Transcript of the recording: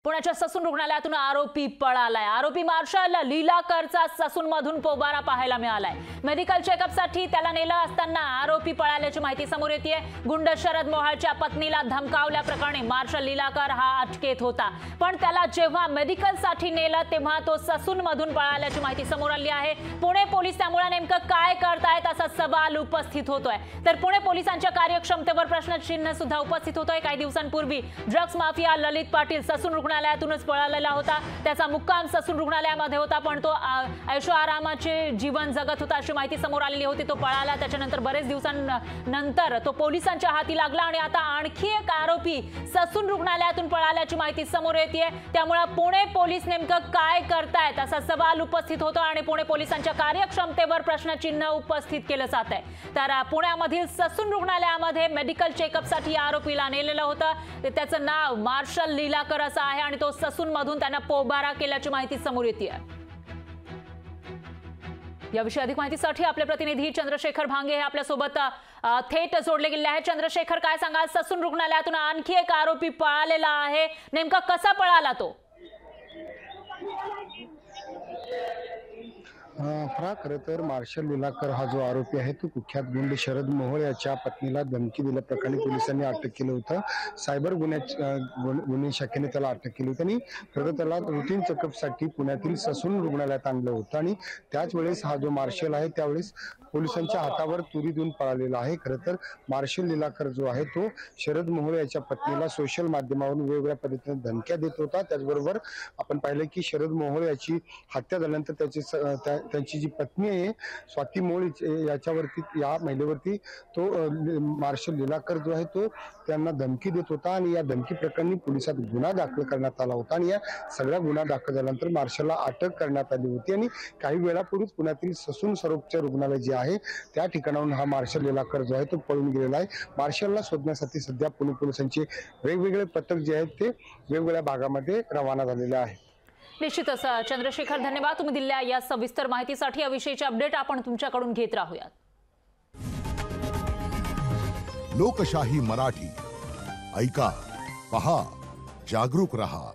पुण्याच्या ससून रुग्णालयातून आरोपी पळालाय। आरोपी मार्शल लीलाकरचा ससूनमधून पोबारा पाहायला मिळालाय। मेडिकल चेकअपसाठी त्याला नेलं असताना आरोपी पळाल्याची माहिती समोर येते। गुंड शरद मोहाळच्या पत्नीला धमकावल्या प्रकरणी मार्शल लीलाकर हा अटकेत होता, पण त्याला जेव्हा मेडिकलसाठी नेलं तेव्हा तो ससूनमधून पळाल्याची माहिती समोर आली आहे। पुणे पोलीस त्यामुळे नेमकं काय करतायत असा सवाल उपस्थित होतोय। तर पुणे पोलिसांच्या कार्यक्षमतेवर प्रश्नचिन्ह सुद्धा उपस्थित होतोय। काही दिवसांपूर्वी ड्रग्स माफिया ललित पाटील ससून रुग्णालयातूनच पळालेला होता। त्याचा मुक्काम ससून रुग्णालयामध्ये होता, पण तो ऐशो आरामाचे जीवन जगत होता अशी माहिती समोर आलेली होती। तो पळाला, त्याच्यानंतर बरेच दिवसांनंतर तो पोलिसांच्या हाती लागला आणि आता आणखी एक आरोपी ससून रुग्णालयातून पळाल्याची माहिती समोर येते। त्यामुळे पुणे पोलीस नेमकं काय करतायत असा सवाल उपस्थित होतो आणि पुणे पोलिसांच्या कार्यक्षमतेवर प्रश्नचिन्ह उपस्थित केलं जात आहे। तर पुण्यामधील ससून रुग्णालयामध्ये मेडिकल चेकअपसाठी आरोपीला नेलेलं होतं। त्याचं नाव मार्शल लीलाकर असं आहे आणि तो ससून मधून त्यांना पोबारा केल्याची माहिती समोर येते। याविषयी अधिक माहितीसाठी आपले प्रतिनिधी चंद्रशेखर भांगे हे आपल्या सोबत थेट जोडले गेले आहेत। चंद्रशेखर, काय सांगाल? ससून रुग्णालयातून आणखी एक आरोपी पळालेला आहे, नेमका कसा पळाला तो? खरं तर मार्शल लीलाकर हा जो आरोपी आहे तो कुख्यात गुंड शरद मोहोळ याच्या पत्नीला धमकी दिल्याप्रकरणी पोलिसांनी अटक केलं होतं। सायबर गुन्हे शाखेने त्याला अटक केली होती आणि खरं त्याला रुटीन चेकअपसाठी पुण्यातील ससून रुग्णालयात आणलं होतं आणि त्याच वेळेस हा जो मार्शल आहे त्यावेळेस पोलिसांच्या हातावर तुरी देऊन पळालेला आहे। खरं तर मार्शल लीलाकर जो आहे तो शरद मोहोळ याच्या पत्नीला सोशल माध्यमावरून वेगवेगळ्या पद्धतीने धमक्या देत होता। त्याचबरोबर आपण पाहिलं की शरद मोहोळ याची हत्या झाल्यानंतर त्यांची जी पत्नी आहे स्वाती मोळ याच्यावरती, या महिलेवरती तो मार्शल लीलाकर जो आहे तो त्यांना धमकी देत होता आणि या धमकी प्रकरणी पोलिसात गुन्हा दाखल करण्यात आला होता आणि या सगळ्या गुन्हा दाखल झाल्यानंतर मार्शलला अटक करण्यात आली होती आणि काही वेळापूर्वीच पुण्यातील ससून सर्वोपचार रुग्णालय जे आहे त्या ठिकाणाहून हा मार्शल लीलाकर जो आहे तो पळून गेलेला आहे। मार्शलला शोधण्यासाठी सध्या पुणे पोलिसांचे वेगवेगळे पथक जे आहेत ते वेगवेगळ्या भागामध्ये रवाना झालेले आहे। निश्चितच चंद्रशेखर, धन्यवाद तुम्ही दिलेल्या या सविस्तर माहितीसाठी। याविषयीचे अपडेट आपण तुमच्याकडून घेत राहूयात। लोकशाही मराठी ऐका, पहा, जागरूक रहा।